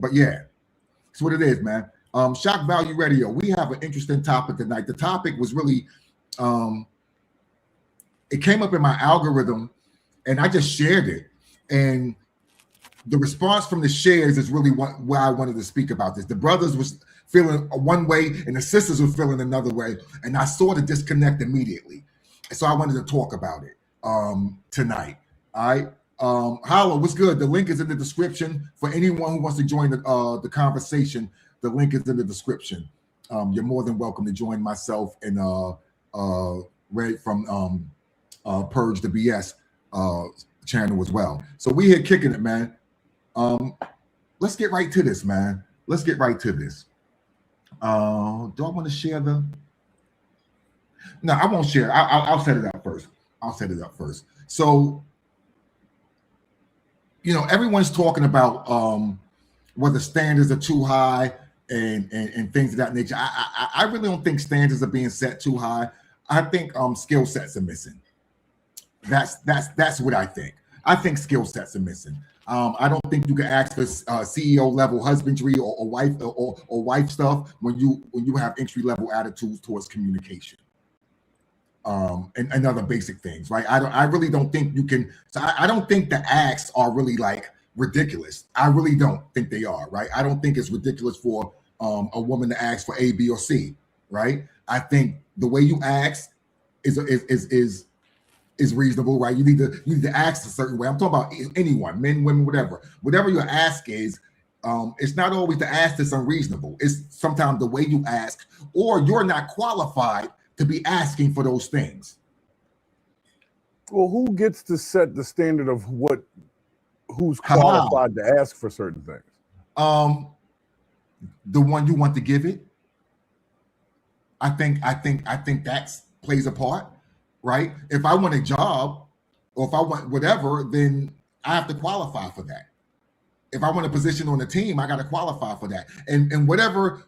But yeah, that's what it is, man. Shock Value Radio. We have an interesting topic tonight. The topic was really, it came up in my algorithm, and I just shared it. And the response from the shares is really why I wanted to speak about this. The brothers was feeling one way, and the sisters were feeling another way, and I saw the disconnect immediately. So I wanted to talk about it tonight. All right. Holla, what's good? The link is in the description for anyone who wants to join the conversation. The link is in the description. You're more than welcome to join myself and Ray from Purge the BS channel as well. So we here kicking it, man. Let's get right to this, man. Let's get right to this. Do I want to share the? No, I won't share. I'll set it up first. I'll set it up first. So, you know, everyone's talking about whether standards are too high and things of that nature. I really don't think standards are being set too high. I think skill sets are missing. That's what I think. I think skill sets are missing. I don't think you can ask for CEO level husbandry or wife stuff when you have entry level attitudes towards communication. And other basic things, right? I really don't think you can. So I don't think the acts are really like ridiculous. I really don't think they are, right? I don't think it's ridiculous for a woman to ask for A, B, or C, right? I think the way you ask is reasonable, right? You need to ask a certain way. I'm talking about anyone, men, women, whatever. Whatever your ask is, it's not always the ask that's unreasonable. It's sometimes the way you ask, or you're not qualified to be asking for those things. Well, who gets to set the standard of who's qualified to ask for certain things? The one you want to give it. I think that plays a part, right? If I want a job or if I want whatever, then I have to qualify for that. If I want a position on the team, I got to qualify for that. And whatever.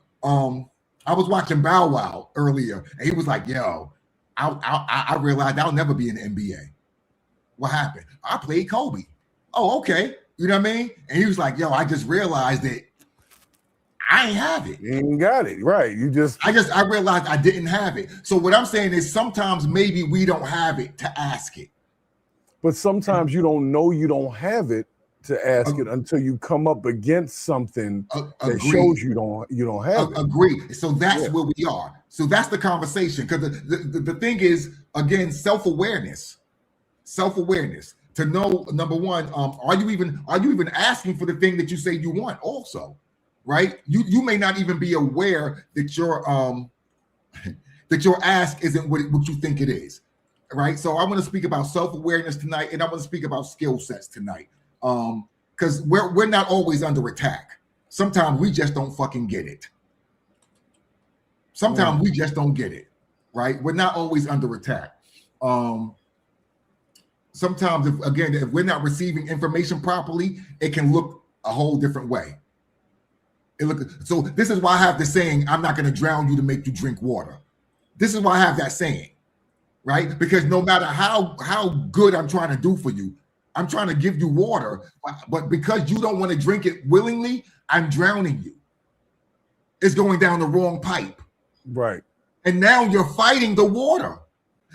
I was watching Bow Wow earlier, and he was like, "Yo, I realized I'll never be in the NBA." What happened? I played Kobe. Oh, okay. You know what I mean? And he was like, "Yo, I just realized that I ain't have it. You ain't got it, right? I realized I didn't have it." So what I'm saying is sometimes maybe we don't have it to ask it. But sometimes you don't know you don't have it to ask it until you come up against something that shows you don't have it. Agree. So that's where we are. So that's the conversation. Because the thing is, again, self-awareness. Self-awareness. To know, number one, are you even asking for the thing that you say you want also? Right? You may not even be aware that your ask isn't what you think it is. Right? So I want to speak about self-awareness tonight, and I want to speak about skill sets tonight. Because we're not always under attack. Sometimes we just don't fucking get it. Sometimes we just don't get it, right? We're not always under attack. Sometimes, if we're not receiving information properly, it can look a whole different way. So this is why I have the saying, "I'm not going to drown you to make you drink water." This is why I have that saying, right? Because no matter how good I'm trying to do for you, I'm trying to give you water, but because you don't want to drink it willingly, I'm drowning you. It's going down the wrong pipe. Right. And now you're fighting the water.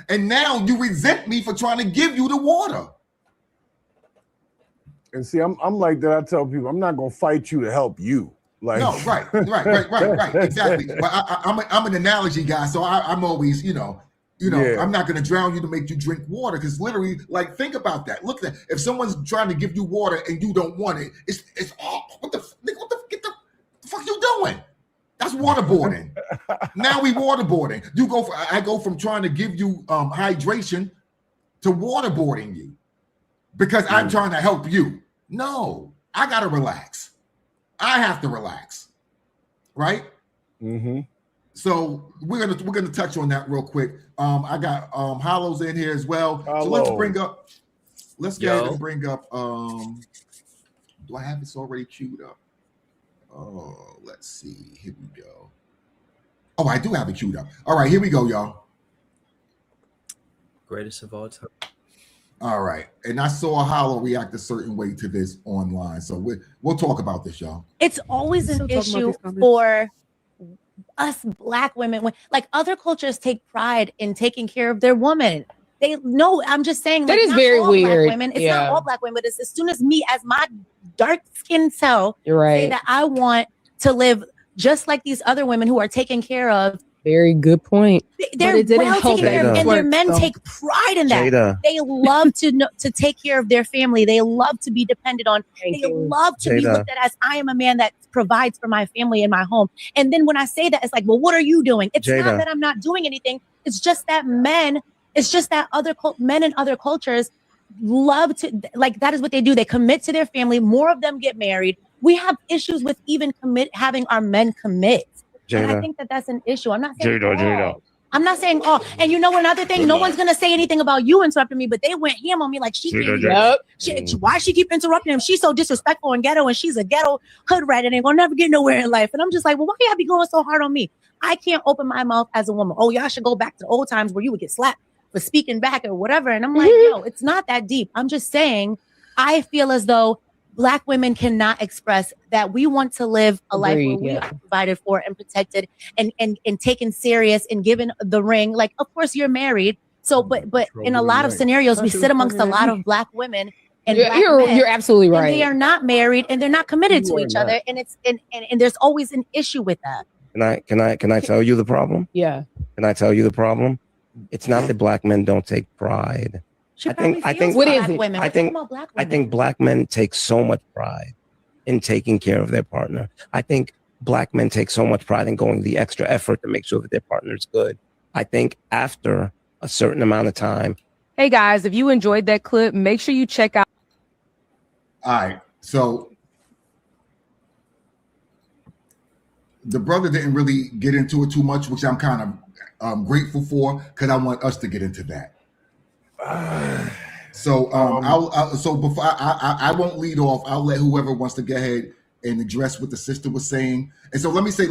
And now you resent me for trying to give you the water. And see, I'm like that. I tell people, I'm not going to fight you to help you. Like, no, right, exactly. But I'm an analogy guy, so I'm always, I'm not going to drown you to make you drink water, because literally, like, think about that. Look at that. If someone's trying to give you water and you don't want it, it's what the fuck you doing? That's waterboarding. Now we waterboarding. I go from trying to give you hydration to waterboarding you because I'm trying to help you. No, I gotta relax. I have to relax, right? Mm-hmm. So we're gonna touch on that real quick. I got Hollows in here as well. Hello. So let's go ahead and bring up. Do I have this already queued up? Oh, let's see. Here we go. Oh, I do have it queued up. All right, here we go, y'all. Greatest of all time. All right. And I saw Hollow react a certain way to this online. So we'll talk about this, y'all. It's always an issue for us Black women. When, like, other cultures take pride in taking care of their woman. They know, I'm just saying, like, that is very weird. Black women, it's not all Black women, but it's as soon as me, as my dark skinned self, say that I want to live just like these other women who are taken care of. Very good point. They're well taken care of, and their men take pride in that. Jada. They love to take care of their family. They love to be depended on. They love to be looked at as, I am a man that provides for my family and my home. And then when I say that, it's like, well, what are you doing? It's not that I'm not doing anything. It's just that men, it's just that men in other cultures love to, like, that is what they do. They commit to their family. More of them get married. We have issues with even having our men commit. Jada. And I think that that's an issue. I'm not saying Jada. I'm not saying and you know another thing, no one's gonna say anything about you interrupting me, but they went ham on me like why she keep interrupting him? She's so disrespectful and ghetto, and she's a ghetto hood rat and ain't gonna never get nowhere in life. And I'm just like, well, why y'all be going so hard on me? I can't open my mouth as a woman. Oh, y'all should go back to the old times where you would get slapped for speaking back or whatever. And I'm like, yo, it's not that deep. I'm just saying, I feel as though Black women cannot express that we want to live a life where we are provided for and protected and taken serious and given the ring. Like, of course, you're married. So, but in a lot of scenarios, we sit amongst a lot of Black women. And you're absolutely right. And they are not married and they're not committed to each other. And it's and there's always an issue with that. Can I tell you the problem? Yeah. Can I tell you the problem? It's not that Black men don't take pride. I think what is it? I think Black men take so much pride in taking care of their partner. I think Black men take so much pride in going the extra effort to make sure that their partner's good. I think after a certain amount of time. Hey guys, if you enjoyed that clip, make sure you check out. All right. So the brother didn't really get into it too much, which I'm kind of grateful for, because I want us to get into that. So so before I won't lead off. I'll let whoever wants to go ahead and address what the sister was saying. And so let me put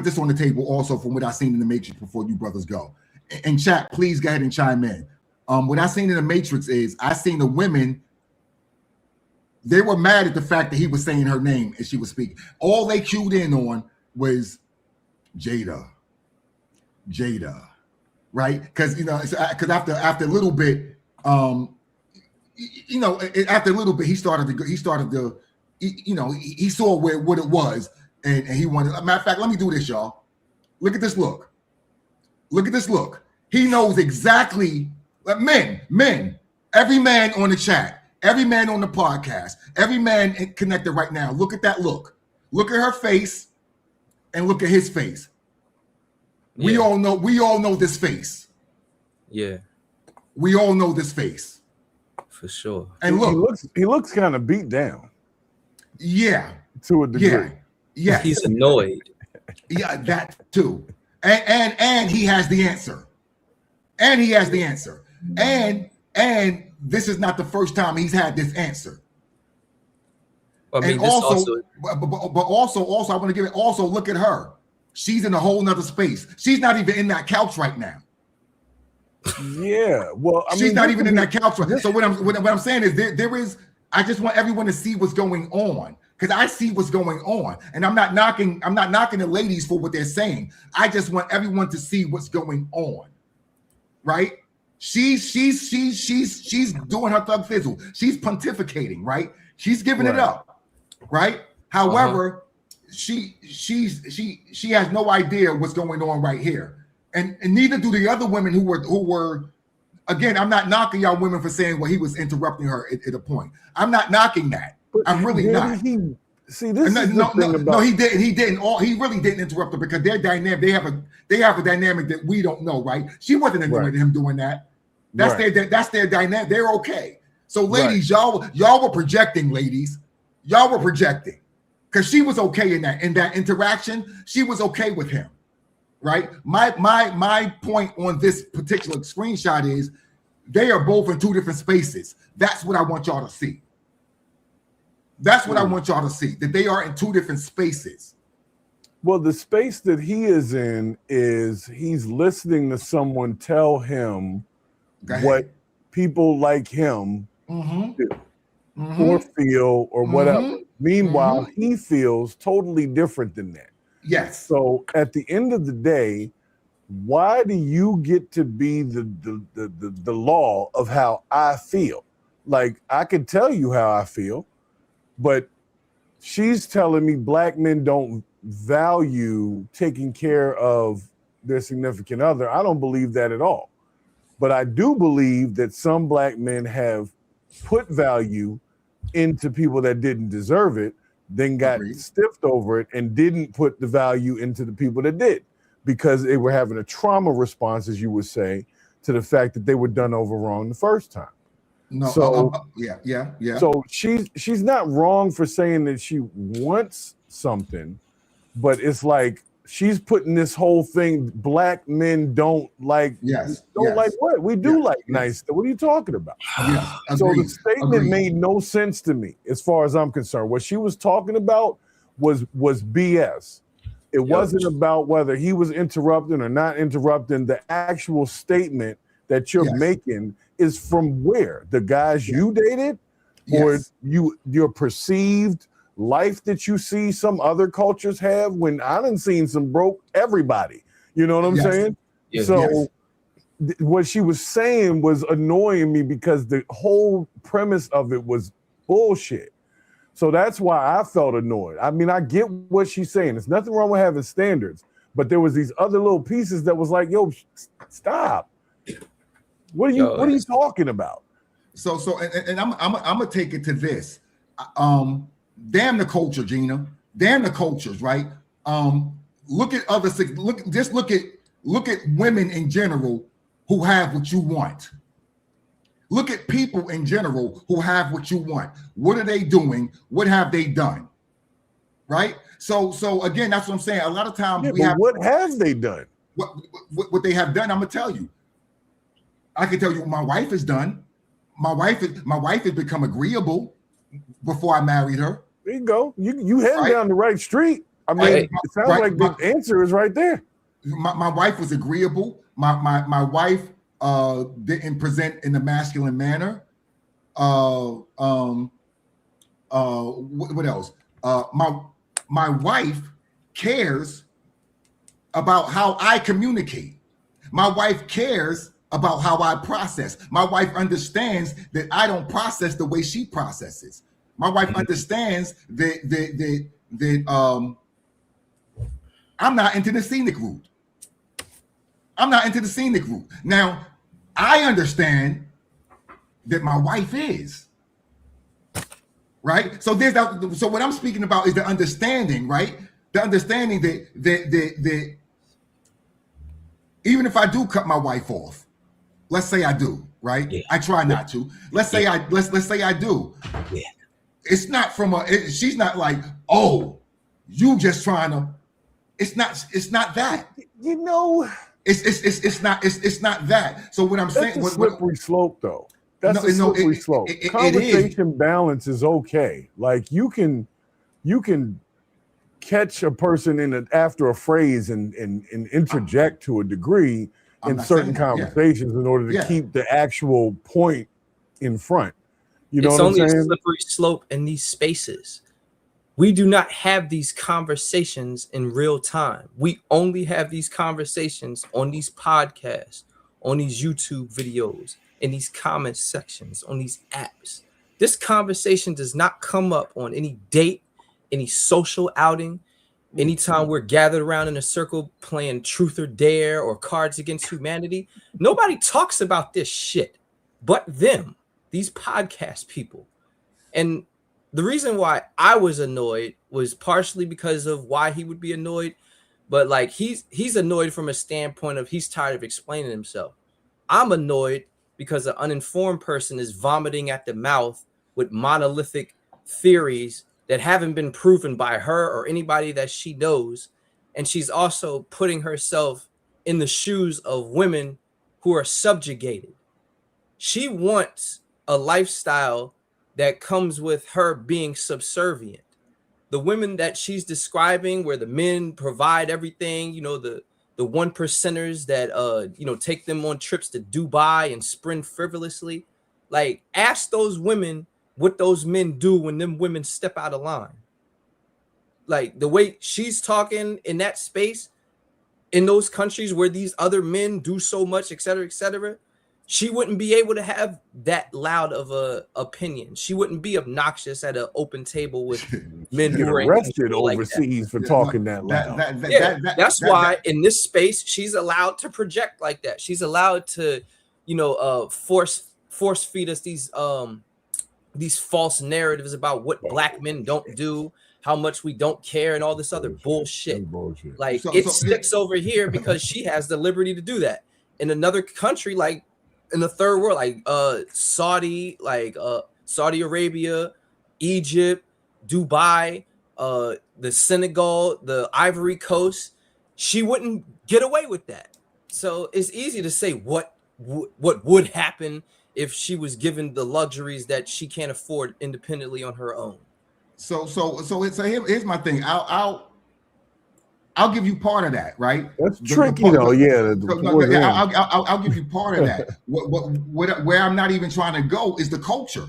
this on the table also from what I seen in the Matrix before you brothers go. And chat, please go ahead and chime in. What I seen in the Matrix is I seen the women. They were mad at the fact that he was saying her name as she was speaking. All they cued in on was Jada. Right, because because after a little bit, after a little bit, he saw what it was, and he wanted. Matter of fact, let me do this, y'all. Look at this look. Look at this look. He knows exactly. Men, every man on the chat, every man on the podcast, every man connected right now. Look at that look. Look at her face, and look at his face. We all know this face. Yeah. We all know this face. For sure. And look. He looks kind of beat down. Yeah. To a degree. Yeah. He's annoyed. Yeah, that too. And he has the answer. And this is not the first time he's had this answer. I mean, and also I want to give it also look at her. She's in a whole nother space. She's not even in that couch right now. Yeah, well, she's not even in that couch. Right. So what I'm saying is there is. I just want everyone to see what's going on, because I see what's going on, and I'm not knocking the ladies for what they're saying. I just want everyone to see what's going on, right? She's doing her thug fizzle. She's pontificating, right? She's giving it up, right? However. She has no idea what's going on right here, and neither do the other women who were again. I'm not knocking y'all women for saying, well, he was interrupting her at a point. I'm not knocking that. I'm really not. He didn't. He really didn't interrupt her, because they're dynamic. They have a dynamic that we don't know, right? She wasn't annoyed at him doing that. That's their dynamic. They're okay. So ladies, y'all were projecting, ladies. Y'all were projecting. Because she was okay in that interaction, she was okay with him, right? My point on this particular screenshot is they are both in two different spaces. That's what I want y'all to see. I want y'all to see, that they are in two different spaces. Well, the space that he is in is he's listening to someone tell him people like him do Mm-hmm. or feel or whatever. Mm-hmm. Meanwhile, he feels totally different than that. Yes. So at the end of the day, why do you get to be the law of how I feel? Like, I can tell you how I feel, but she's telling me black men don't value taking care of their significant other. I don't believe that at all. But I do believe that some black men have put value into people that didn't deserve it, then got stiffed over it and didn't put the value into the people that did, because they were having a trauma response, as you would say, to the fact that they were done over wrong the first time. No, so yeah. So she's not wrong for saying that she wants something, but it's like she's putting this whole thing, black men don't like, like what? We do like nice stuff. What are you talking about? So the statement made no sense to me as far as I'm concerned. What she was talking about was BS. It wasn't about whether he was interrupting or not interrupting. The actual statement that you're making is from where? The guys you dated? Or your perceived life that you see some other cultures have, when I done seen some broke everybody. You know what I'm saying? What she was saying was annoying me because the whole premise of it was bullshit. So that's why I felt annoyed. I mean, I get what she's saying. There's nothing wrong with having standards, but there was these other little pieces that was like, yo, stop. What are you talking about? So I'm gonna take it to this. Damn the culture, Gina. Damn the cultures, right? Look at look at women in general who have what you want. Look at people in general who have what you want. What are they doing? What have they done? Right? So again, that's what I'm saying. A lot of times what have they done? What they have done, I'm gonna tell you. I can tell you what my wife has done. My wife has become agreeable before I married her. There you go. You heading down the right street. I mean, it sounds like the answer is right there. My wife was agreeable. My wife didn't present in a masculine manner. What else? My wife cares about how I communicate. My wife cares about how I process. My wife understands that I don't process the way she processes. My wife understands that I'm not into the scenic route. I'm not into the scenic route. Now, I understand that my wife is. Right? So there's that. So what I'm speaking about is the understanding, right? The understanding that even if I do cut my wife off, let's say I do, right? Yeah. I try not to. Let's say let's say I do. Yeah. It's not from she's not like, oh, you just trying to. It's not that. You know, it's not that. So what I'm saying, that's a slippery slope, though. That's a slippery slope. Conversation balance is okay. Like you can catch a person after a phrase and interject to a degree in certain conversations in order to keep the actual point in front. You know what I'm saying? It's only a slippery slope in these spaces. We do not have these conversations in real time. We only have these conversations on these podcasts, on these YouTube videos, in these comment sections, on these apps. This conversation does not come up on any date, any social outing, anytime we're gathered around in a circle playing Truth or Dare or Cards Against Humanity. Nobody talks about this shit but them, these podcast people. And the reason why I was annoyed was partially because of why he would be annoyed, but like he's annoyed from a standpoint of he's tired of explaining himself. I'm annoyed because an uninformed person is vomiting at the mouth with monolithic theories that haven't been proven by her or anybody that she knows. And she's also putting herself in the shoes of women who are subjugated. She wants a lifestyle that comes with her being subservient. The women that she's describing, where the men provide everything, you know, the the one percenters that take them on trips to Dubai and spend frivolously. Like, ask those women what those men do when them women step out of line. Like, the way she's talking in that space, in those countries where these other men do so much, et cetera, she wouldn't be able to have that loud of a opinion. She wouldn't be obnoxious at an open table with men who are arrested overseas for talking that loud. That's why in this space she's allowed to project like that. She's allowed to, force feed us these false narratives about what black men don't do, how much we don't care, and all this other bullshit. Like, it sticks over here because she has the liberty to do that. In another country, like in the third world, like Saudi Arabia, Egypt, Dubai, the Senegal, the Ivory Coast, she wouldn't get away with that. So it's easy to say what would happen if she was given the luxuries that she can't afford independently on her own. So here's my thing. I'll give you part of that, right? That's tricky though. Yeah. I'll give you part of that. Where I'm not even trying to go is the culture.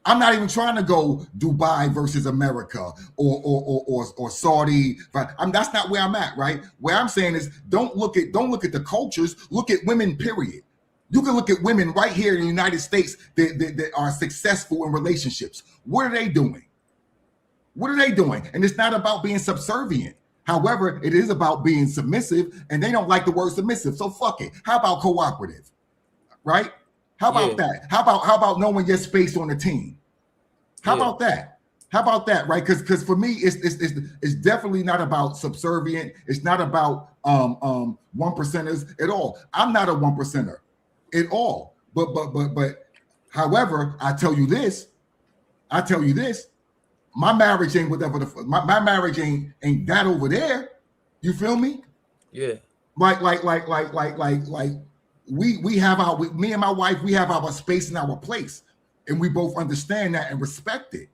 I'm not even trying to go Dubai versus America or Saudi. That's not where I'm at, right? Where I'm saying is don't look at the cultures. Look at women. Period. You can look at women right here in the United States that are successful in relationships. What are they doing? What are they doing? And it's not about being subservient. However, it is about being submissive, and they don't like the word submissive. So fuck it. How about cooperative? Right? How about that? How about knowing your space on the team? How about that? How about that? Right? Because for me, it's definitely not about subservient. It's not about one percenters at all. I'm not a one percenter at all. But however, I tell you this. My marriage ain't whatever my marriage ain't that over there. You feel me? Yeah. Like we have me and my wife, we have our space and our place, and we both understand that and respect it.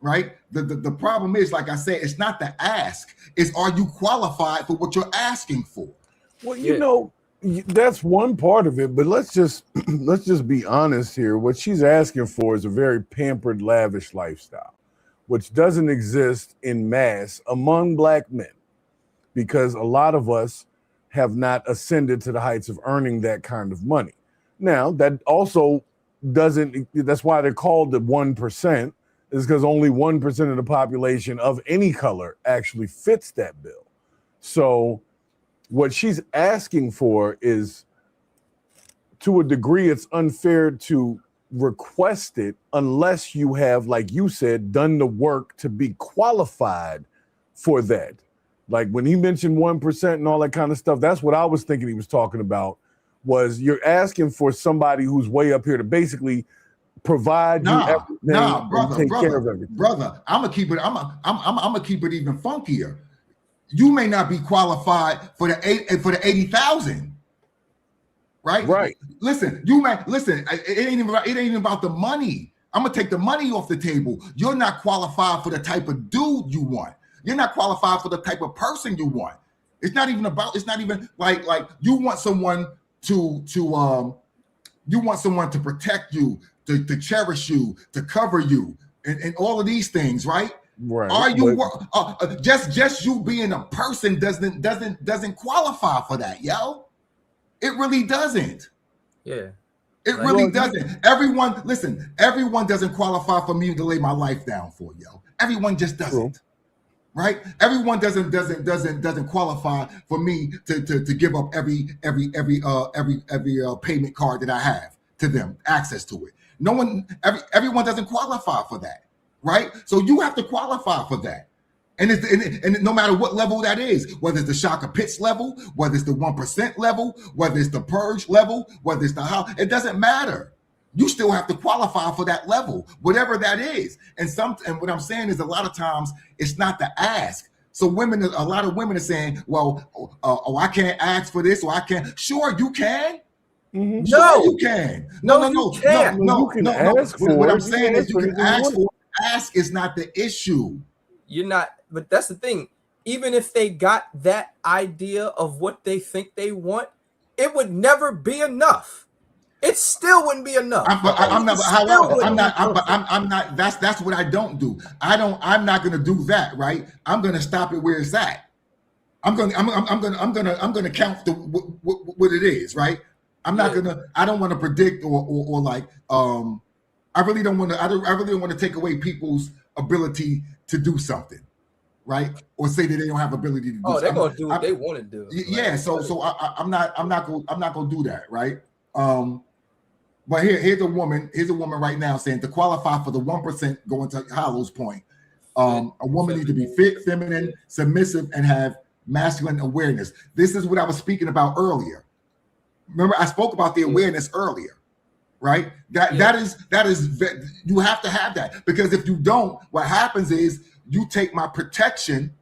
Right? The problem is, like I said, it's not the ask, it's are you qualified for what you're asking for? Well, you know, that's one part of it, but let's just be honest here. What she's asking for is a very pampered, lavish lifestyle, which doesn't exist in mass among black men, because a lot of us have not ascended to the heights of earning that kind of money. Now, that also doesn't, that's why they're called the 1%, is because only 1% of the population of any color actually fits that bill. So what she's asking for is, to a degree, it's unfair to request it unless you have, like you said, done the work to be qualified for that. Like when he mentioned 1% and all that kind of stuff, that's what I was thinking he was talking about, was you're asking for somebody who's way up here to basically provide you everything and take care of everything. Brother, I'm gonna keep it even funkier. You may not be qualified for the 80,000. Right. Listen, it ain't even about the money. I'm gonna take the money off the table. You're not qualified for the type of dude you want. You're not qualified for the type of person you want. It's not even like you want someone to protect you, to cherish you, to cover you, and all of these things, right? Right. Are you just you being a person doesn't qualify for that, yo? It really doesn't. Yeah. It really doesn't. Everyone doesn't qualify for me to lay my life down for, yo. Everyone just doesn't. True. Right? Everyone doesn't qualify for me to give up every payment card that I have to them, access to it. Everyone doesn't qualify for that, right? So you have to qualify for that. And no matter what level that is, whether it's the Shaka Pitts level, whether it's the 1% level, whether it's the Purge level, whether it's the how, it doesn't matter. You still have to qualify for that level, whatever that is. And what I'm saying is, a lot of times it's not the ask. So a lot of women are saying, well, I can't ask for this, or I can't. Sure, you can. Mm-hmm. Sure, you can. No. You can ask for what I'm it. saying is, you can ask for it. Ask is not the issue. You're not, but that's the thing. even if they got that idea of what they think they want, it would never be enough. It still wouldn't be enough. I'm not. That's what I don't do. I'm not going to do that. Right. I'm going to stop it where it's at. I'm going to count what it is. Right. I'm not gonna. I don't want to predict or like. I really don't want to. I really don't want to take away people's ability to do something. Right, or say that they don't have ability to do. Oh, they're gonna do what they want to do. Yeah, so I'm not gonna do that, right? But here's a woman right now saying to qualify for the 1%, going to Hollow's point, a woman needs to be fit, feminine, submissive, and have masculine awareness. This is what I was speaking about earlier. Remember, I spoke about the awareness earlier, right? That is you have to have that, because if you don't, what happens is you take my protection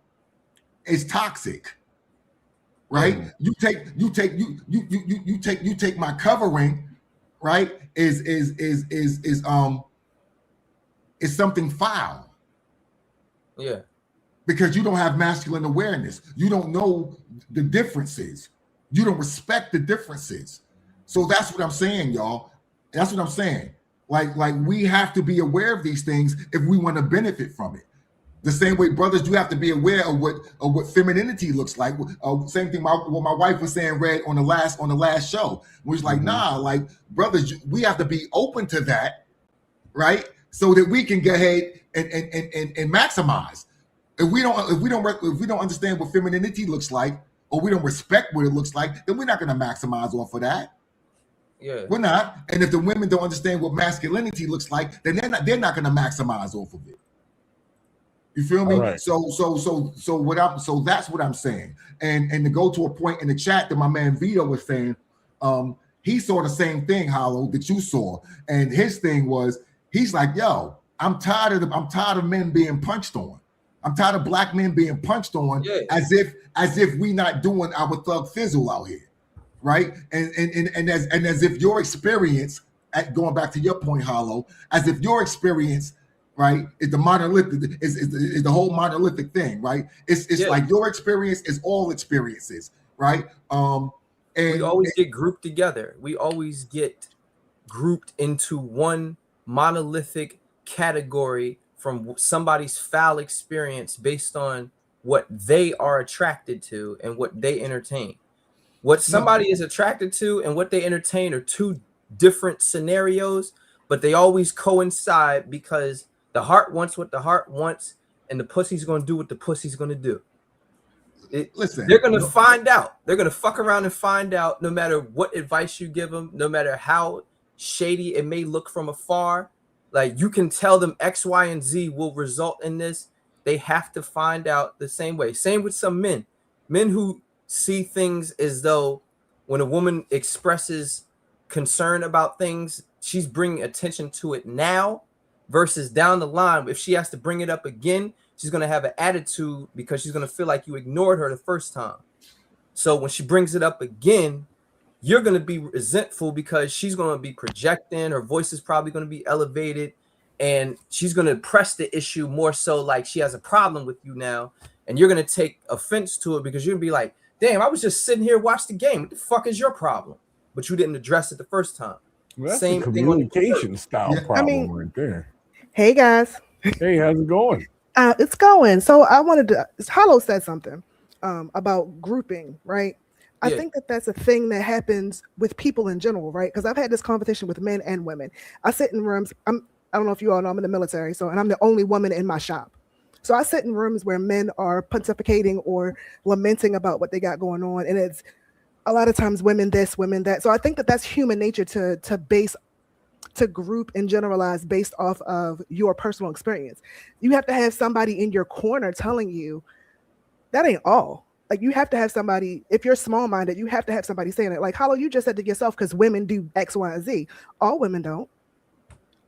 is toxic, right? You take my covering, right? Is something foul. Yeah. Because you don't have masculine awareness. You don't know the differences. You don't respect the differences. So that's what I'm saying, y'all. That's what I'm saying. Like we have to be aware of these things if we want to benefit from it. The same way, brothers, you have to be aware of what femininity looks like. Same thing. What my wife was saying, Red, on the last show, was like, nah, like brothers, we have to be open to that, right? So that we can go ahead and maximize. If we don't understand what femininity looks like, or we don't respect what it looks like, then we're not going to maximize off of that. Yeah, we're not. And if the women don't understand what masculinity looks like, then they're not going to maximize off of it. You feel me? Right. So that's what I'm saying. And to go to a point in the chat that my man Vito was saying, he saw the same thing, Hollow, that you saw. And his thing was, he's like, yo, I'm tired of men being punched on. I'm tired of black men being punched on, as if we not doing our thug fizzle out here. Right. And as if your experience, going back to your point, Hollow, as if your experience, right, is the monolithic, is the whole monolithic thing, right? It's like your experience is all experiences, right? And we always get grouped together. We always get grouped into one monolithic category from somebody's foul experience based on what they are attracted to and what they entertain. What somebody is attracted to and what they entertain are two different scenarios, but they always coincide because the heart wants what the heart wants, and the pussy's going to do what the pussy's going to do. Listen, they're going to find out. They're going to fuck around and find out, no matter what advice you give them, no matter how shady it may look from afar. Like, you can tell them X, Y, and Z will result in this. They have to find out the same way. Same with some men. Men who see things as though when a woman expresses concern about things, she's bringing attention to it now versus down the line. If she has to bring it up again, she's going to have an attitude because she's going to feel like you ignored her the first time. So when she brings it up again, you're going to be resentful because she's going to be projecting. Her voice is probably going to be elevated, and she's going to press the issue more so like she has a problem with you now. And you're going to take offense to it because you're going to be like, damn, I was just sitting here watching the game. What the fuck is your problem? But you didn't address it the first time. Well, that's Same a communication style problem right there. Hey guys. Hey, how's it going? It's going. So I wanted to. Hollow said something about grouping, right? I think that's a thing that happens with people in general, right? Because I've had this conversation with men and women. I sit in rooms. I don't know if you all know, I'm in the military, and I'm the only woman in my shop. So I sit in rooms where men are pontificating or lamenting about what they got going on, and it's a lot of times women this, women that. So I think that that's human nature to group and generalize based off of your personal experience. You have to have somebody in your corner telling you that ain't all. Like, you have to have somebody, if you're small-minded, you have to have somebody saying it. Like, Hollow, you just said to yourself, because women do X, Y, and Z. All women don't.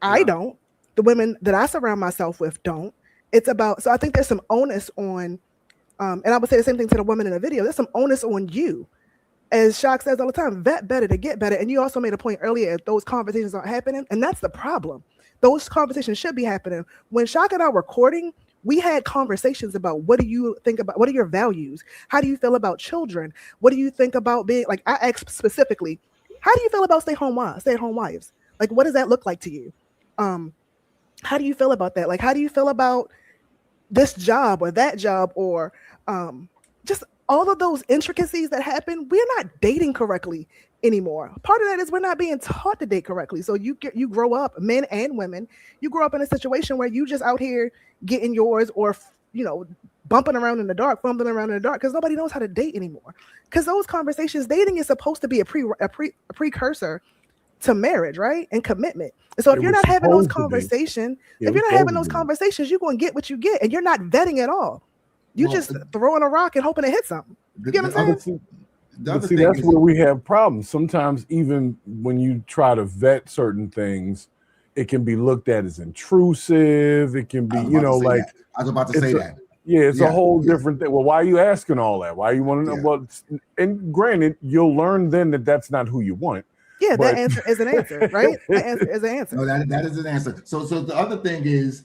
I don't. The women that I surround myself with don't. It's about, so I think there's some onus on, and I would say the same thing to the woman in the video, there's some onus on you. As Shock says all the time, vet better to get better. And you also made a point earlier, those conversations aren't happening. And that's the problem. Those conversations should be happening. When Shock and I were recording, we had conversations about what do you think about, what are your values? How do you feel about children? What do you think about being, like, I asked specifically, how do you feel about stay-at-home wives? Like, what does that look like to you? How do you feel about that? Like, how do you feel about this job or that job, or just all of those intricacies that happen? We're not dating correctly anymore. Part of that is we're not being taught to date correctly. So you grow up, men and women, you grow up in a situation where you just out here getting yours, or bumping around in the dark, fumbling around in the dark, because nobody knows how to date anymore. Because those conversations, dating is supposed to be a precursor to marriage, right? And commitment. And so if you're not having those conversations, you're going to get what you get, and you're not vetting at all. You just throwing a rock and hoping to hit something. You get what I'm saying? See, that's where we have problems. Sometimes even when you try to vet certain things, it can be looked at as intrusive. It can be, I was about to say that. Yeah, it's a whole different thing. Well, why are you asking all that? Why you want to know? Well, and granted, you'll learn then that that's not who you want. Yeah, that answer is an answer, right? That answer is an answer. No, that is an answer. So the other thing is,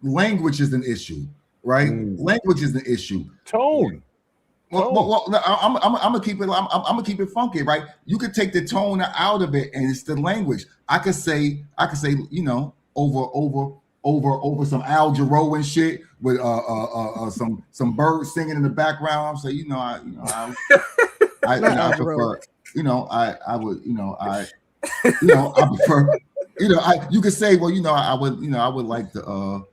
language is an issue, right? Language is an issue. Tone. Well, I'm gonna keep it. I'm gonna keep it funky, right? You could take the tone out of it, and it's the language. I could say, over some Al Jarreau and shit with some birds singing in the background. I'm saying, I prefer, I prefer, you could say, well, I would like to.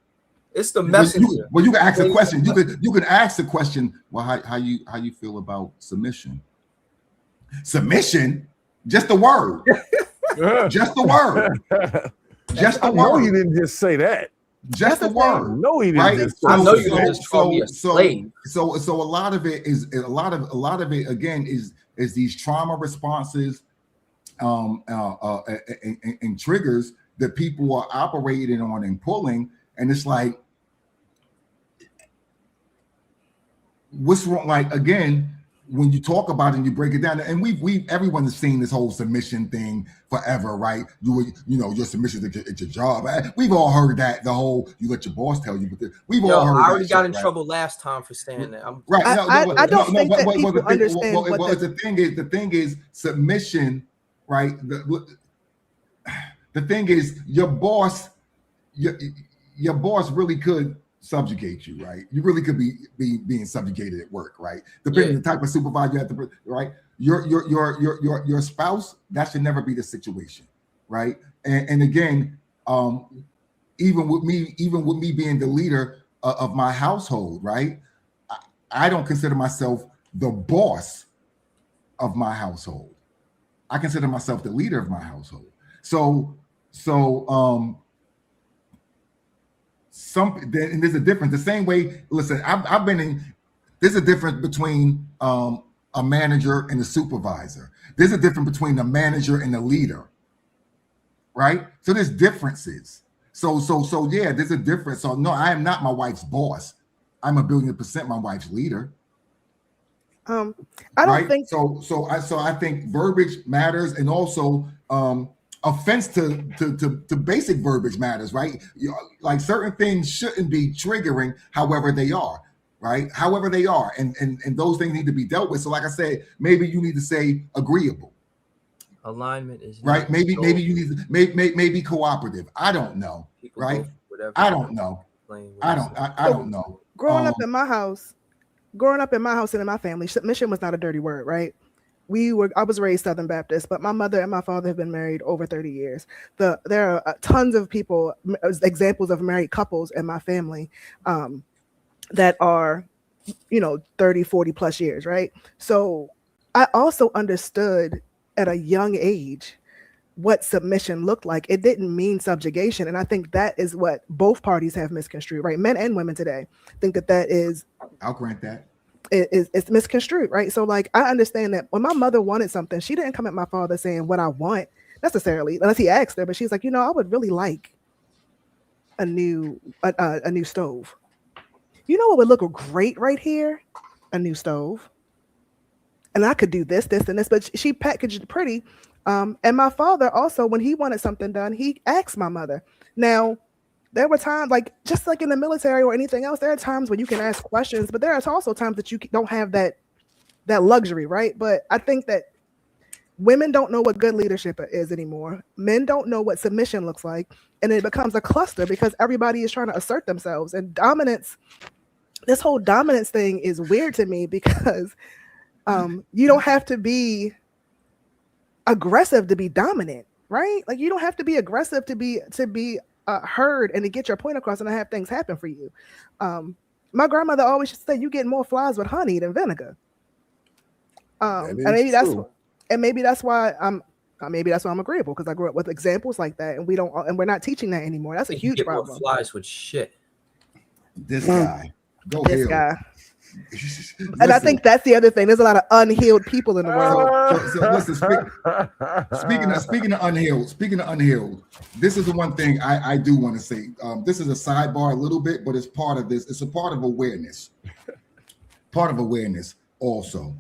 It's the messenger. Well, you can ask a question. You could ask the question. Well, how you feel about submission? Submission, just the word. Just the word. Just the word. No, he didn't just say that. Just the word. No, he didn't. Right? Just I know you just call me a slave. So a lot of it is a lot of it again is these trauma responses, and triggers that people are operating on and pulling, and it's like, what's wrong? Like, again, when you talk about it and you break it down, and everyone has seen this whole submission thing forever, right? Your submission is your job. We've all heard that, the whole you let your boss tell you, but we've all heard. I already got in trouble last time for saying that. I don't think that people understand what the thing is submission, right? The thing is your boss really could subjugate you, right? You really could be being subjugated at work, right? Depending on the type of supervisor you have to, right? Your spouse, that should never be the situation, right? And again, even with me being the leader of my household, right? I don't consider myself the boss of my household. I consider myself the leader of my household. And there's a difference. The same way, listen, there's a difference between a manager and a supervisor. There's a difference between the manager and the leader, right? So there's differences. So yeah, there's a difference. So no, I am not my wife's boss. I'm 1,000,000,000% my wife's leader. I don't think so. I think verbiage matters, and also offense to basic verbiage matters, right? Like certain things shouldn't be triggering, however they are, right? However they are, and those things need to be dealt with. So, like I said, maybe you need to say agreeable. Alignment is right. Maybe you need to maybe cooperative. I don't know, right? I don't know. I don't know. Growing up in my house and in my family, submission was not a dirty word, right? I was raised Southern Baptist, but my mother and my father have been married over 30 years. There are tons of people, examples of married couples in my family that are, 30, 40 plus years, right? So I also understood at a young age what submission looked like. It didn't mean subjugation. And I think that is what both parties have misconstrued, right? Men and women today think that is. I'll grant that. It's misconstrued, right? So like I understand that when my mother wanted something, she didn't come at my father saying what I want necessarily, unless he asked her, but she's like, I would really like a new stove. What would look great right here? A new stove. And I could do this, and this, but she packaged it pretty. And my father also, when he wanted something done, he asked my mother. Now, there were times, like just like in the military or anything else, there are times when you can ask questions, but there are also times that you don't have that luxury, right? But I think that women don't know what good leadership is anymore. Men don't know what submission looks like, and it becomes a cluster because everybody is trying to assert themselves. And dominance, this whole dominance thing is weird to me because you don't have to be aggressive to be dominant, right? Like you don't have to be aggressive to be heard and to get your point across and to have things happen for you. My grandmother always used to say, "You get more flies with honey than vinegar." And maybe that's why I'm agreeable, because I grew up with examples like that, and we're not teaching that anymore. That's a huge problem. More flies with shit. This guy, this guy. And I think that's the other thing. There's a lot of unhealed people in the world. So listen, speaking of unhealed, this is the one thing I do want to say. This is a sidebar a little bit, but it's part of this. It's a part of awareness. Part of awareness also.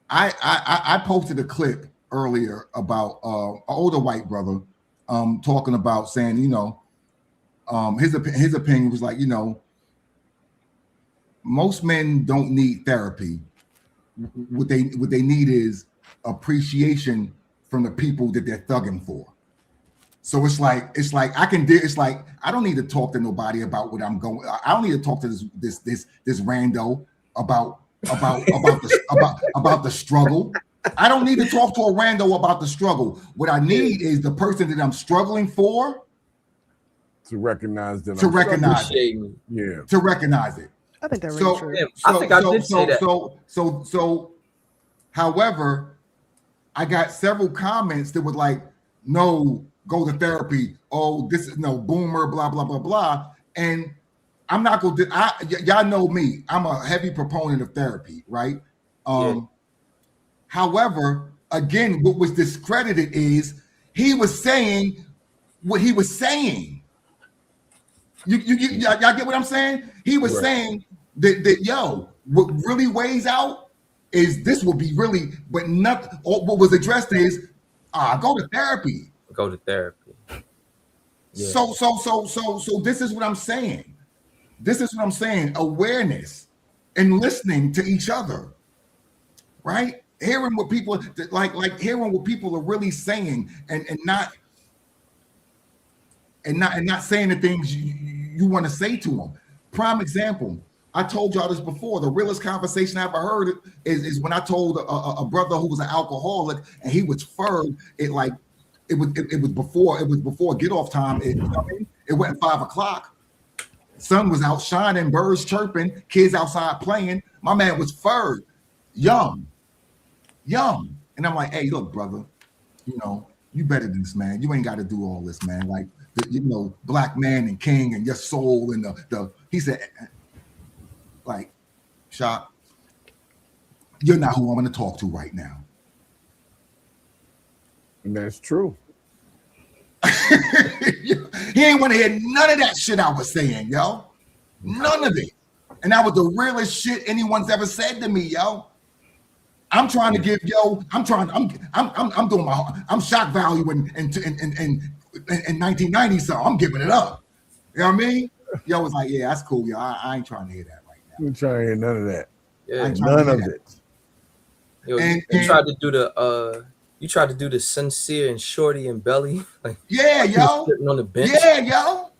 I posted a clip earlier about an older white brother talking about saying, his opinion was like, most men don't need therapy. What they need is appreciation from the people that they're thugging for. So it's like I don't need to talk to nobody about what I'm going. I don't need to talk to this rando about the struggle. I don't need to talk to a rando about the struggle. What I need is the person that I'm struggling for to recognize them. To recognize it. Yeah. To recognize it. I think that's really true. I think I did say that. So, however, I got several comments that were like, "No, go to therapy. Oh, this is no boomer, blah blah blah blah." And I'm not going to. Y'all know me. I'm a heavy proponent of therapy, right? However, again, what was discredited is he was saying what he was saying. Y'all get what I'm saying? He was saying that what really weighs out is this will be really, but not. What was addressed is go to therapy. Go to therapy. Yeah. So this is what I'm saying. This is what I'm saying. Awareness and listening to each other, right? Hearing what people like hearing what people are really saying, and not saying the things you want to say to them. Prime example. I told y'all this before. The realest conversation I ever heard is when I told a brother who was an alcoholic and he was furred. It was before get off time. It went 5 o'clock. Sun was out shining, birds chirping, kids outside playing. My man was furred, young. And I'm like, hey, look, brother, you better than this, man. You ain't got to do all this, man. Like, black man and king and your soul and he said, like, Shop, you're not who I'm going to talk to right now. And that's true. He ain't want to hear none of that shit I was saying, yo. None of it. And that was the realest shit anyone's ever said to me, yo. I'm trying to give, I'm doing I'm shock value in 1990, so I'm giving it up. You know what I mean? Yo was like, yeah, that's cool, yo. I ain't trying to hear that right now. I'm trying to hear none of that. Yeah, none of it. Yo, you tried to do the sincere and shorty and belly. Like, yeah, yo. Sitting on the bench. Yeah, yo.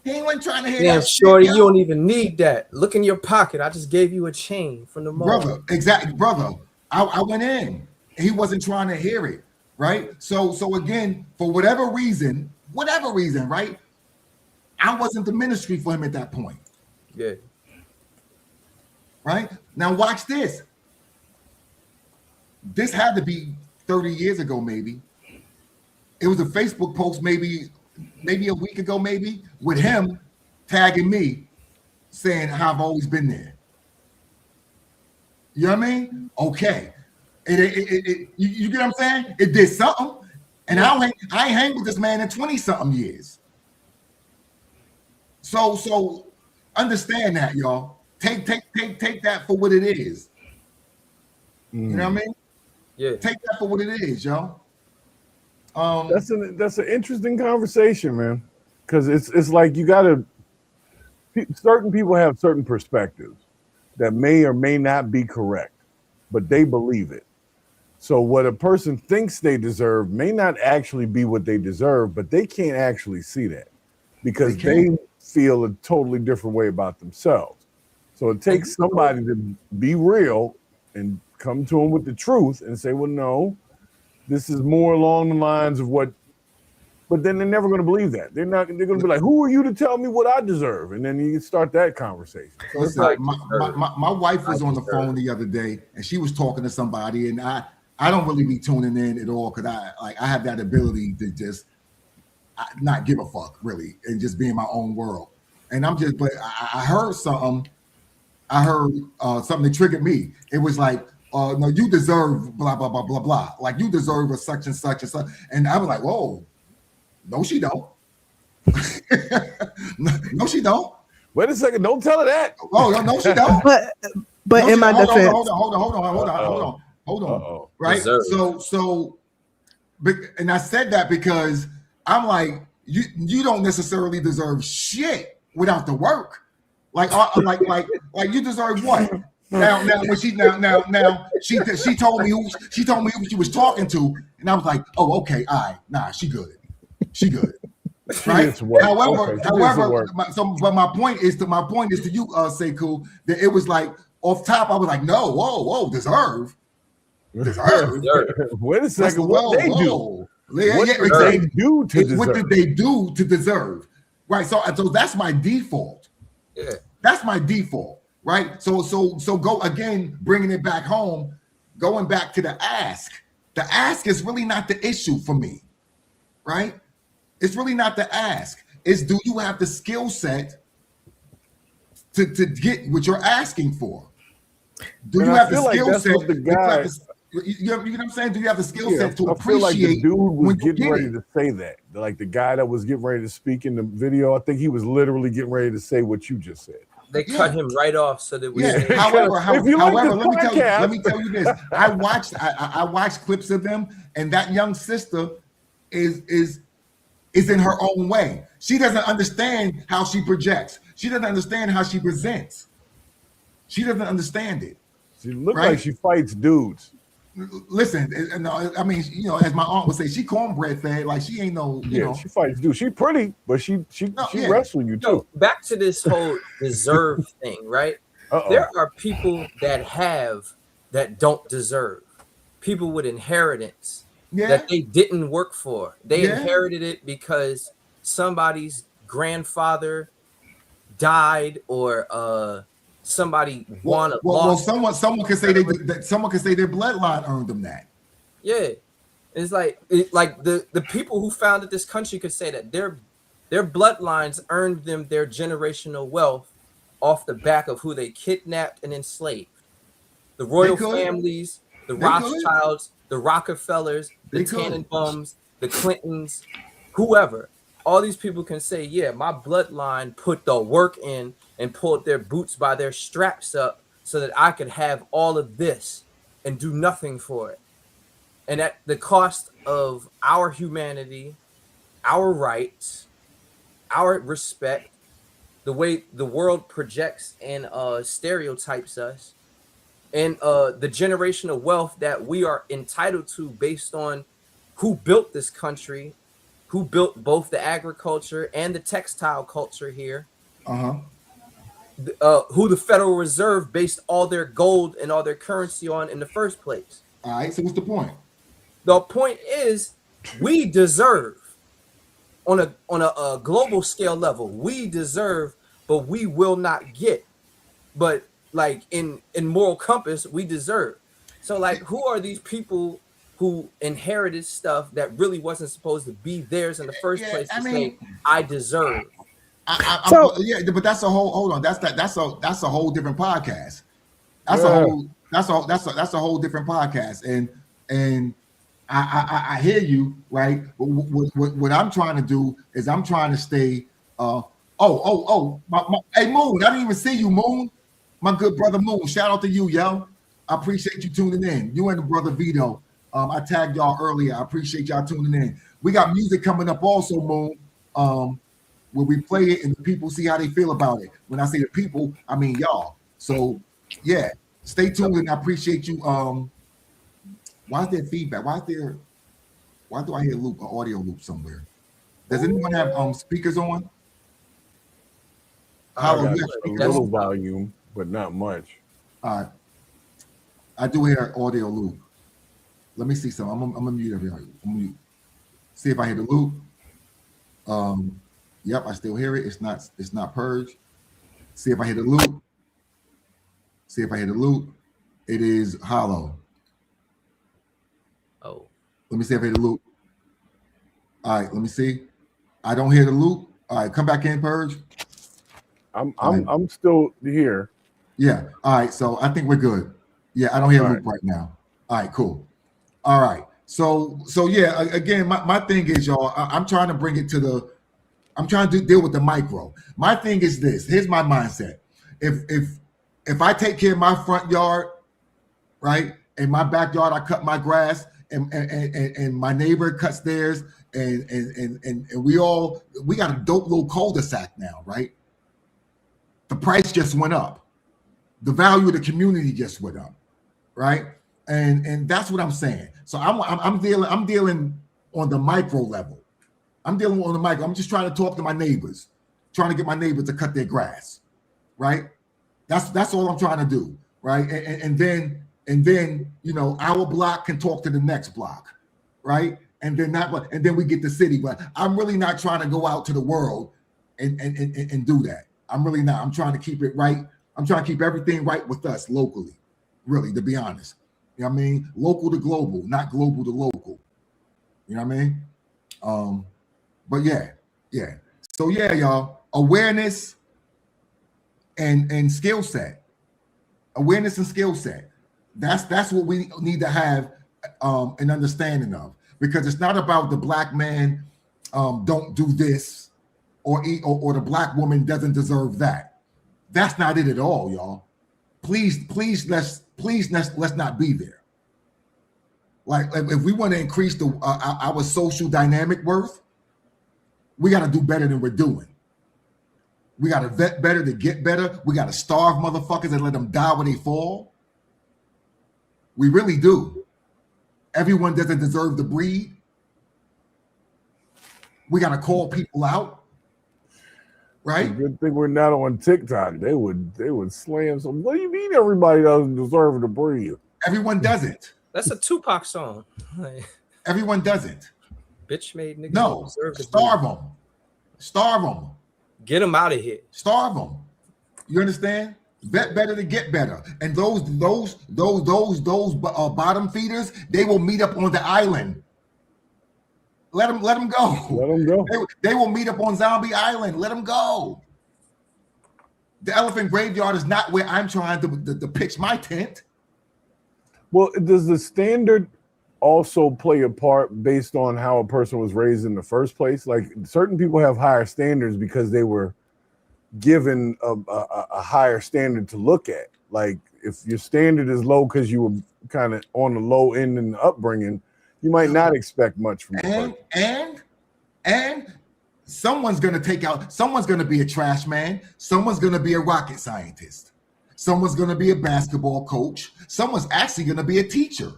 He ain't trying to hear Damn, that shorty, shit, you don't even need that. Look in your pocket. I just gave you a chain from the mall. Brother, exactly, brother. I went in. He wasn't trying to hear it, right? So again, for whatever reason, right? I wasn't the ministry for him at that point. Yeah. Right? Now watch this. This had to be 30 years ago, maybe. It was a Facebook post maybe a week ago, maybe, with him tagging me saying how I've always been there. You know what I mean? Okay. You get what I'm saying? It did something. And I ain't hang with this man in 20-something years. So understand that, y'all. Take that for what it is. You know what I mean? Yeah. Take that for what it is, y'all. That's an interesting conversation, man. because it's like you gotta. Certain people have certain perspectives that may or may not be correct, but they believe it. So what a person thinks they deserve may not actually be what they deserve, but they can't actually see that because they feel a totally different way about themselves. So it takes somebody to be real and come to them with the truth and say, well, no, this is more along the lines of what, but then they're never going to believe that. They're going to be like, who are you to tell me what I deserve? And then you start that conversation. So listen, like, my wife was on the phone the other day and she was talking to somebody, and I don't really be tuning in at all because I have that ability to just not give a fuck really and just be in my own world. And but I heard something. I heard something that triggered me. It was like, no, you deserve blah blah blah blah blah. Like you deserve a such and such and such. And I was like, whoa, no, she don't. No, she don't. Wait a second, don't tell her that. Oh no, she don't. But in my defense, hold on. Right. So, and I said that because I'm like, you don't necessarily deserve shit without the work. Like you deserve what? Now when she told me who she was talking to, and I was like, oh, okay, all right, nah, she good. Right. However, but my point is to you, Sekou, that it was like off top. I was like, no, whoa, deserve. Wait a second, what they do? What did they do to deserve? Right. So that's my default. Yeah. That's my default. Right. So go again, bringing it back home, going back to the ask. The ask is really not the issue for me. Right. It's really not the ask. It's do you have the skill set to get what you're asking for? Do you have the skill set? You know what I'm saying? Do you have the skill set to appreciate? I feel like the dude was getting ready to say that. Like the guy that was getting ready to speak in the video, I think he was literally getting ready to say what you just said. They cut him right off so that we. Yeah. However, let me tell you this. I watched clips of them, and that young sister is in her own way. She doesn't understand how she projects. She doesn't understand how she presents. She doesn't understand it. She looks like she fights dudes. Listen, I mean, as my aunt would say, she cornbread fed. Like she ain't no, you know. She fights dudes. She pretty, but she wrestling you too. No, back to this whole deserve thing, right? There are people that don't deserve. People with inheritance that they didn't work for. They inherited it because somebody's grandfather died or somebody won a loss. Someone can say someone can say their bloodline earned them that. Yeah, it's like the people who founded this country could say that their bloodlines earned them their generational wealth off the back of who they kidnapped and enslaved. The royal families, the Rothschilds, the Rockefellers, the Tannenbaums, the Clintons, whoever. All these people can say, yeah, my bloodline put the work in and pulled their boots by their straps up so that I could have all of this and do nothing for it. And at the cost of our humanity, our rights, our respect, the way the world projects and stereotypes us, and the generational wealth that we are entitled to based on who built this country, who built both the agriculture and the textile culture here, who the Federal Reserve based all their gold and all their currency on in the first place. All right, so what's the point? The point is we deserve on a global scale level, we deserve, but we will not get. But like in moral compass, we deserve. So like, who are these people who inherited stuff that really wasn't supposed to be theirs in the first place to say I deserve? But that's a whole. Hold on, that's a whole different podcast. That's a whole different podcast. And I hear you, right? But what I'm trying to do is I'm trying to stay. Hey Moon, I didn't even see you, Moon. My good brother Moon. Shout out to you, yo. I appreciate you tuning in. You and the brother Vito. I tagged y'all earlier. I appreciate y'all tuning in. We got music coming up also, Moon. where we play it and the people see how they feel about it. When I say the people, I mean y'all. So yeah, stay tuned and I appreciate you. Why is there feedback? Why do I hear an audio loop somewhere? Does anyone have speakers on? I got a little volume, but not much. I do hear an audio loop. Let me see something. I'm gonna mute everybody. I'm gonna mute. See if I hear the loop. Yep, I still hear it. It's not Purge. See if I hear the loop. It is hollow. Oh. Let me see if I hear the loop. All right, let me see. I don't hear the loop. All right, come back in, Purge. I'm still here. Yeah. All right. So I think we're good. Yeah, I don't hear a loop right now. All right, cool. All right. So yeah, again, my thing is, y'all, I'm trying to bring it to I'm trying to deal with the micro. My thing is this. Here's my mindset. If I take care of my front yard, right, and my backyard, I cut my grass, and my neighbor cuts theirs, and we got a dope little cul-de-sac now, right? The price just went up. The value of the community just went up, right? And that's what I'm saying. So I'm dealing on the micro level. I'm dealing on the micro. I'm just trying to talk to my neighbors, trying to get my neighbors to cut their grass, right? That's all I'm trying to do, right? And then our block can talk to the next block, right? And then we get the city. But I'm really not trying to go out to the world and do that. I'm really not. I'm trying to keep it right. I'm trying to keep everything right with us locally, really, to be honest. You know what I mean? Local to global, not global to local. You know what I mean? But yeah. So yeah, y'all, awareness and skill set. Awareness and skill set. That's what we need to have an understanding of, because it's not about the black man don't do this or the black woman doesn't deserve that. That's not it at all, y'all. Please let's not be there. Like if we want to increase our social dynamic worth, we got to do better than we're doing. We got to vet better to get better. We got to starve motherfuckers and let them die when they fall. We really do. Everyone doesn't deserve to breed. We got to call people out. Right? Good thing we're not on TikTok. They would slam some. What do you mean everybody doesn't deserve to breathe? Everyone doesn't. That's a Tupac song. Everyone doesn't. Bitch made niggas. No, starve them. Get them out of here. Starve them. You understand? Vet better to get better. And those bottom feeders, they will meet up on the island. Let them go. Let them go. They will meet up on Zombie Island. Let them go. The elephant graveyard is not where I'm trying to pitch my tent. Well, does the standard also play a part based on how a person was raised in the first place? Like certain people have higher standards because they were given a higher standard to look at. Like if your standard is low because you were kind of on the low end in the upbringing, you might not expect much from you. And someone's going to be a trash man. Someone's going to be a rocket scientist. Someone's going to be a basketball coach. Someone's actually going to be a teacher.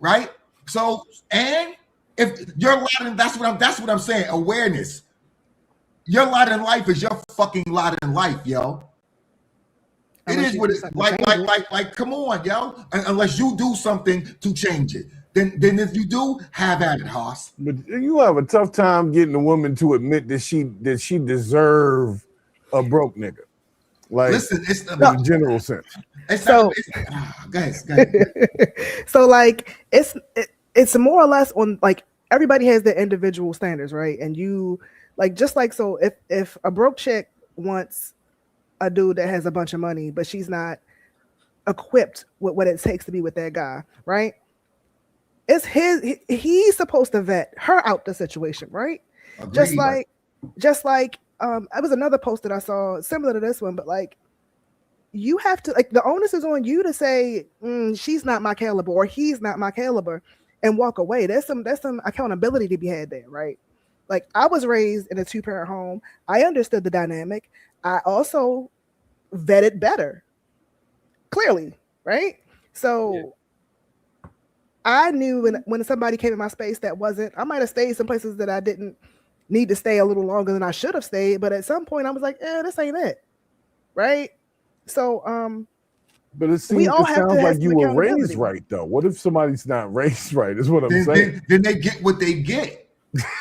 Right? So, and if your lot in, that's what I'm saying. Awareness. Your lot in life is your fucking lot in life, yo. It is what it's like. Come on, yo. Unless you do something to change it, then if you do, have at it, Haas. But you have a tough time getting a woman to admit that she deserve a broke nigga. Like, listen, it's in a general sense. Go ahead. So like it's more or less on like everybody has their individual standards, right? And you like just like so if a broke chick wants a dude that has a bunch of money, but she's not equipped with what it takes to be with that guy, right? It's he's supposed to vet her out the situation, right? Agreed. Just like it was another post that I saw similar to this one, but like you have to like the onus is on you to say she's not my caliber or he's not my caliber and walk away. There's some accountability to be had there, right? Like I was raised in a 2-parent home. I understood the dynamic. I also vetted better, clearly, right? So I knew when somebody came in my space that wasn't, I might have stayed some places that I didn't need to stay a little longer than I should have stayed, but at some point I was like, this ain't it, right? So but it we all have sounds to like have you were raised right, though. What if somebody's not raised right? Is what I'm saying. Then they get what they get.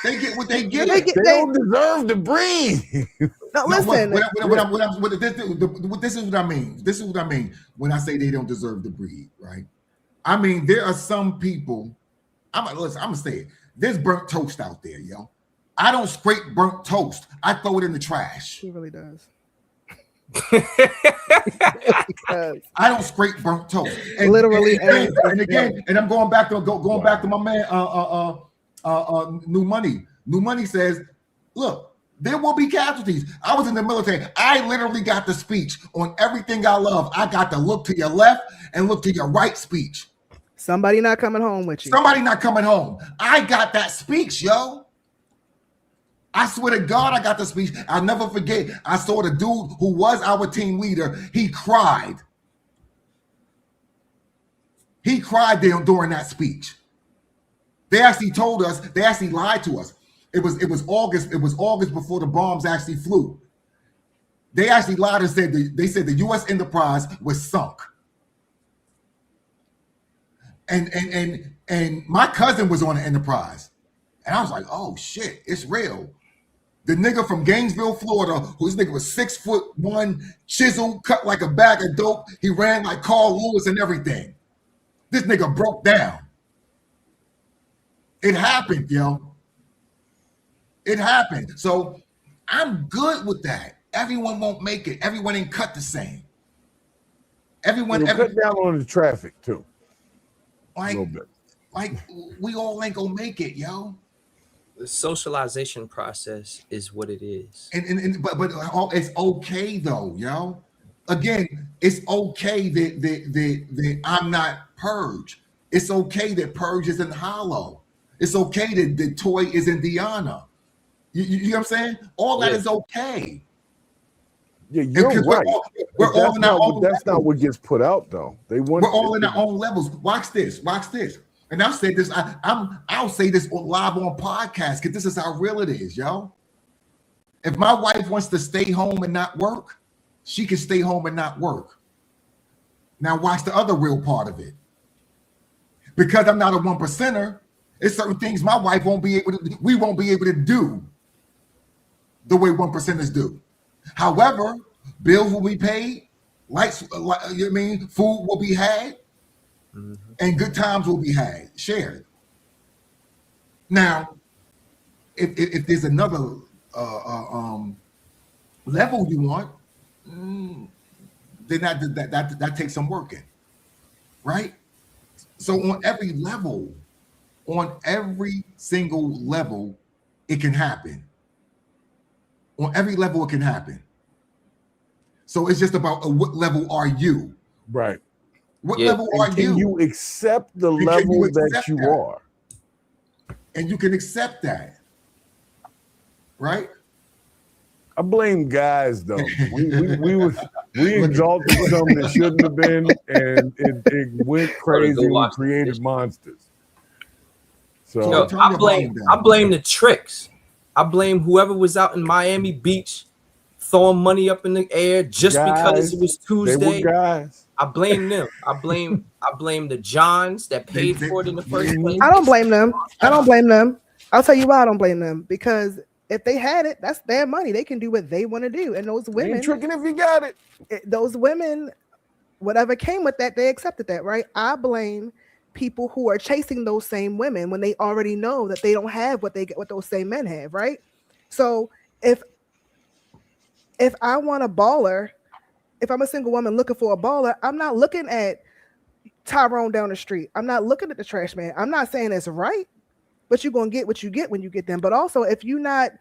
They get what they get. They don't deserve to breathe. No, listen. This is what I mean. This is what I mean when I say they don't deserve to breathe, right? I mean, there are some people. I'm gonna say it. There's burnt toast out there, yo. I don't scrape burnt toast. I throw it in the trash. He really does. I don't scrape burnt toast. And, literally, and I'm going back to my man, New Money. New Money says, look, there will be casualties. I was in the military. I literally got the speech on everything I love. I got the look to your left and look to your right speech. Somebody not coming home with you. Somebody not coming home. I got that speech, yo. I swear to God, I got the speech. I'll never forget. I saw the dude who was our team leader. He cried. He cried during that speech. They actually told us, they actually lied to us. It was August. It was August before the bombs actually flew. They actually lied and said they said the U.S. Enterprise was sunk. And my cousin was on the Enterprise. And I was like, oh shit, it's real. The nigga from Gainesville, Florida, whose nigga was 6'1", chiseled, cut like a bag of dope. He ran like Carl Lewis and everything. This nigga broke down. It happened, yo. It happened. So I'm good with that. Everyone won't make it. Everyone ain't cut the same. Everyone cut down on the traffic too. Like we all ain't gonna make it, yo. The socialization process is what it is. But it's okay though, yo. Again, it's okay that I'm not Purge. It's okay that Purge isn't Hollow. It's okay that the toy isn't Deanna. You know what I'm saying? All that is okay. Yeah, you're right. We're all in our own That's not what gets put out though. We're all in our own levels. Watch this. And I'll say this. I'll say this live on podcast because this is how real it is, yo. If my wife wants to stay home and not work, she can stay home and not work. Now watch the other real part of it. Because I'm not a 1%er, it's certain things my wife won't be able to. We won't be able to do the way 1%ers do. However, bills will be paid, lights, you know what I mean, food will be had. And good times will be had, shared. Now, if there's another level you want, then that takes some working, right? So on every level, on every single level, it can happen. On every level, it can happen. So it's just about what level are you? Right. What level are you? Can you accept the level that you are? And you can accept that, right? I blame guys though. We exalted something that shouldn't have been, and it went crazy and created monsters. So I blame the tricks. I blame whoever was out in Miami Beach throwing money up in the air just because it was Tuesday. They were guys. I blame them. I blame the Johns that paid for it in the first place. I don't blame them. I'll tell you why I don't blame them. Because if they had it, that's their money. They can do what they want to do. And those women, ain't tricking if you got it. Those women, whatever came with that, they accepted that, right? I blame people who are chasing those same women when they already know that they don't have what those same men have, right? So if I want a baller, if I'm a single woman looking for a baller, I'm not looking at Tyrone down the street. I'm not looking at the trash man. I'm not saying it's right, but you're going to get what you get when you get them. But also, if you're not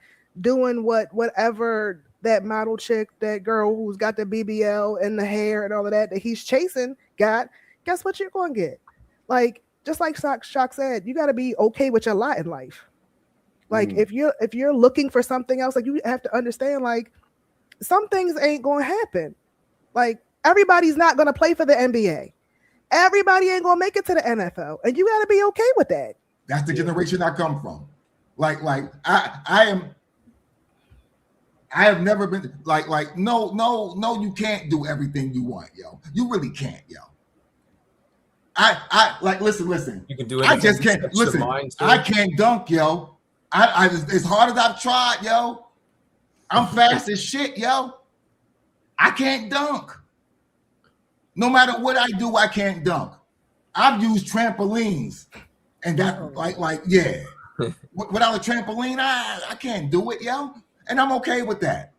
doing whatever that model chick, that girl who's got the BBL and the hair and all of that he's chasing got, guess what you're going to get? Like, just like Shock said, you got to be okay with your lot in life. Like if you're looking for something else, like you have to understand, like some things ain't gonna happen. Like everybody's not gonna play for the NBA. Everybody ain't gonna make it to the NFL, and you gotta be okay with that. That's the generation I come from. Like I have never been like no, you can't do everything you want, yo. You really can't, yo. I like listen. You can do it. I just can't listen. I can't dunk, yo. I as hard as I've tried, yo. I'm fast as shit, yo. I can't dunk. No matter what I do, I can't dunk. I've used trampolines, and that like yeah. Without a trampoline, I can't do it, yo. And I'm okay with that.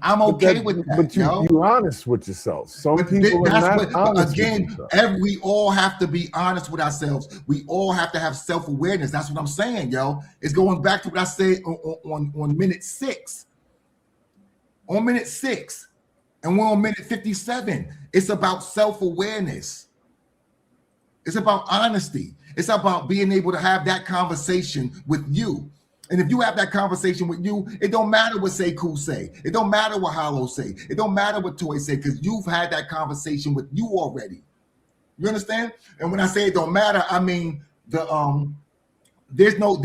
I'm okay with that. But you're honest with yourself. Some people are not honest. Again, we all have to be honest with ourselves. We all have to have self-awareness. That's what I'm saying, yo. It's going back to what I said on minute 6. On minute 6. And we're on minute 57. It's about self-awareness. It's about honesty. It's about being able to have that conversation with you. And if you have that conversation with you, it don't matter what Sekou say. It don't matter what Hollow say. It don't matter what Toy say, because you've had that conversation with you already. You understand? And when I say it don't matter, I mean there's no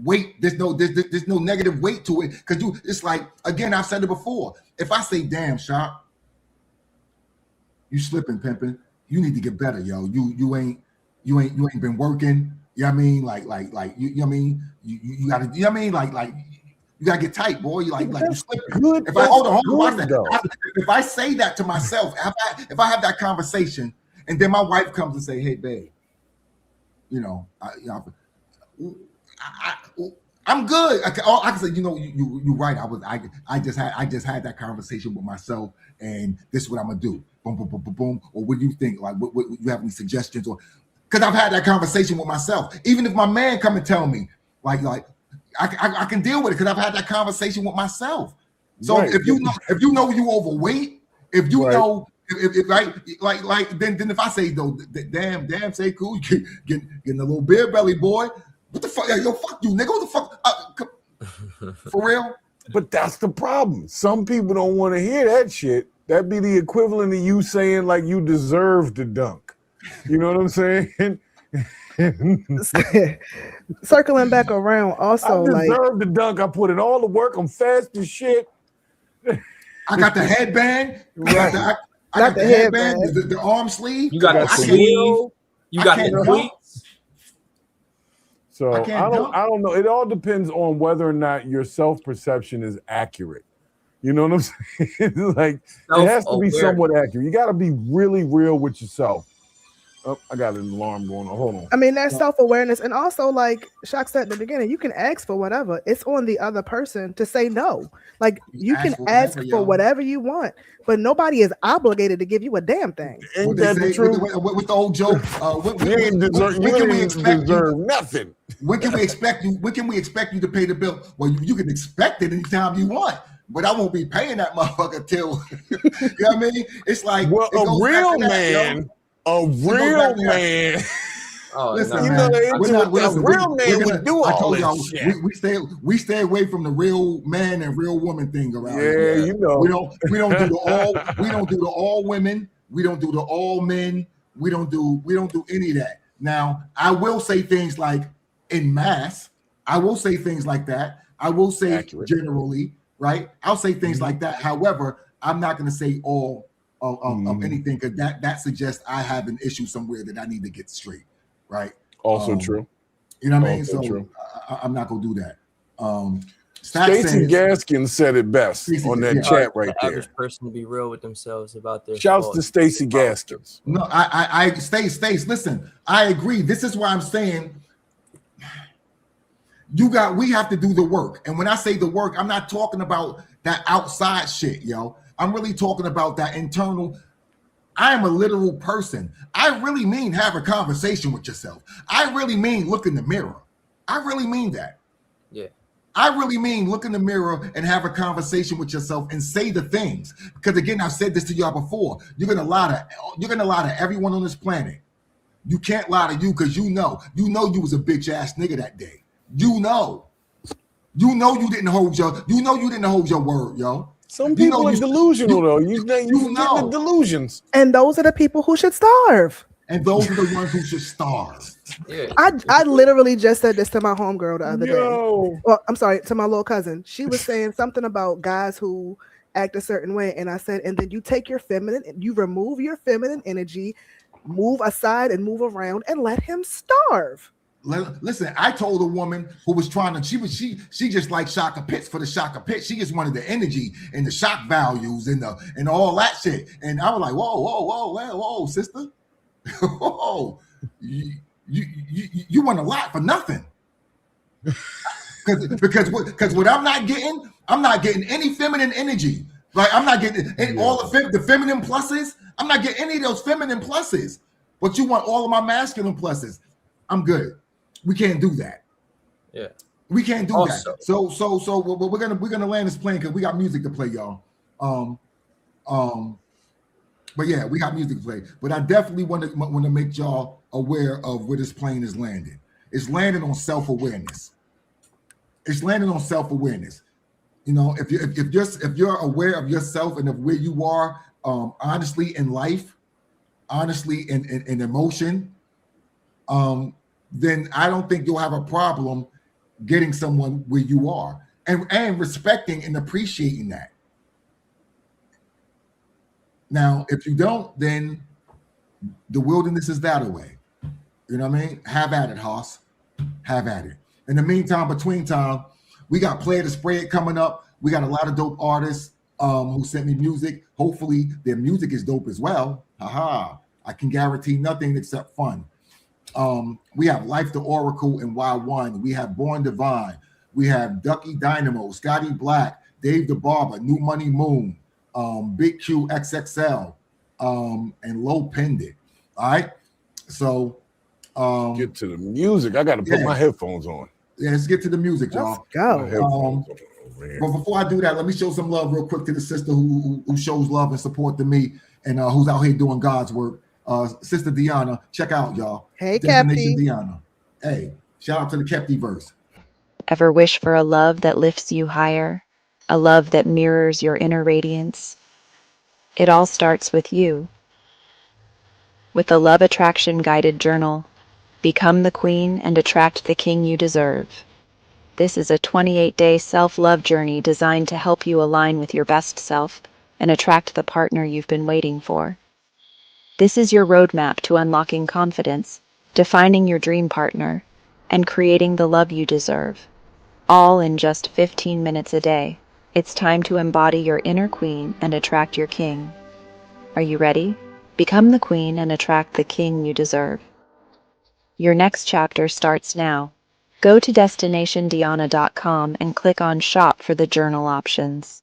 weight. There's no negative weight to it, because it's like, again, I've said it before. If I say, damn, Sharp, you slipping, pimping. You need to get better, yo. You ain't been working. You know what I mean? Like you know what I mean? You gotta, you know what I mean? Like you gotta get tight, boy. You like you slipping. Good. If I hold on, if I say that to myself, if I have that conversation, and then my wife comes and say, hey, babe, you know, I'm good. I can say, you know, you're right. I just had that conversation with myself, and this is what I'm gonna do. Boom, boom, boom, boom, boom. Or what do you think? Like, what you have any suggestions? Or because I've had that conversation with myself. Even if my man come and tell me, like I can deal with it because I've had that conversation with myself. So right. if you know you overweight, if you know. If like then if I say though, damn Sekou, getting a little beer belly, boy. What the fuck? Yo, fuck you, nigga. What the fuck? For real? But that's the problem. Some people don't want to hear that shit. That'd be the equivalent of you saying like you deserve to dunk. You know what I'm saying? Circling back around, also I deserve to dunk. I put in all the work. I'm fast as shit. I got the headband. Right. I got the headband. The arm sleeve. You got the sleeve. You got the cleats. So I don't know. It all depends on whether or not your self-perception is accurate. You know what I'm saying? Like it has to be somewhat accurate. You got to be really real with yourself. Oh, I got an alarm going on. Hold on. I mean, that's self-awareness. And also, like Shaq said at the beginning, you can ask for whatever. It's on the other person to say no. Like you can ask for whatever you want, but nobody is obligated to give you a damn thing. Ain't that the truth? With the old joke, when can we expect nothing? When can we expect you? When can we expect you to pay the bill? Well, you can expect it anytime you want, but I won't be paying that motherfucker till. You know what I mean? It's like a real man. A real man. Oh, listen, you man. know, a real man would do all this shit. We stay away from the real man and real woman thing around here. Yeah, you know. We don't do the all women. We don't do the all men. We don't do any of that. Now, I will say things like in mass. I will say things like that. I will say generally, right? I'll say things like that. However, I'm not going to say all of anything, because that suggests I have an issue somewhere that I need to get straight, right? Also true. You know what I mean? So I'm not gonna do that. Stacey Gaskin said it best on that chat right there. Average person to be real with themselves about their shouts to Stacey Gaskins. No, I Stace. Listen, I agree. This is why I'm saying we have to do the work. And when I say the work, I'm not talking about that outside shit, yo. I'm really talking about that internal. I am a literal person. I really mean have a conversation with yourself. I really mean look in the mirror. I really mean that. Yeah. I really mean look in the mirror and have a conversation with yourself and say the things. Because again, I've said this to y'all before. You're gonna lie to everyone on this planet. You can't lie to you because you know you was a bitch ass nigga that day. You know you didn't hold your word, yo. Some people are delusional though. You forget the delusions. And those are the people who should starve. And those are the ones who should starve. Yeah. I literally just said this to my homegirl the other day. Yo. Well, I'm sorry, to my little cousin. She was saying something about guys who act a certain way. And I said, and then you take your feminine, you remove your feminine energy, move aside and move around and let him starve. Listen, I told a woman who was trying to, she just like Shaka Pitts for the Shaka Pitts. She just wanted the energy and the shock values and all that shit. And I was like, whoa, sister. Whoa. You want a lot for nothing. Because what I'm not getting any feminine energy. Like I'm not getting all the feminine pluses. I'm not getting any of those feminine pluses. But you want all of my masculine pluses. I'm good. We can't do that. Yeah. We can't do that. So we're gonna land this plane because we got music to play, y'all. But yeah, we got music to play. But I definitely want to make y'all aware of where this plane is landing. It's landing on self-awareness. It's landing on self-awareness. You know, if you're aware of yourself and of where you are, honestly in life, honestly in emotion, then I don't think you'll have a problem getting someone where you are and respecting and appreciating that. Now, if you don't, then the wilderness is that away. You know what I mean? Have at it, Hoss. Have at it. In the meantime, between time, we got Play to Spray It coming up. We got a lot of dope artists who sent me music. Hopefully, their music is dope as well. Haha. I can guarantee nothing except fun. We have Life the Oracle and Y1. We have Born Divine. We have Ducky Dynamo, Scotty Black, Dave the Barber, New Money Moon, Big Q XXL, and Low Pendant. All right. So get to the music. I got to put my headphones on. Yeah, let's get to the music, y'all. Let's go. But before I do that, let me show some love real quick to the sister who shows love and support to me and who's out here doing God's work. Sister Deanna, check out, y'all. Hey, Capty. Deanna. Hey, shout out to the Capty verse. Ever wish for a love that lifts you higher? A love that mirrors your inner radiance? It all starts with you. With the Love Attraction Guided Journal, become the queen and attract the king you deserve. This is a 28-day self-love journey designed to help you align with your best self and attract the partner you've been waiting for. This is your roadmap to unlocking confidence, defining your dream partner, and creating the love you deserve. All in just 15 minutes a day. It's time to embody your inner queen and attract your king. Are you ready? Become the queen and attract the king you deserve. Your next chapter starts now. Go to destinationdiana.com and click on Shop for the journal options.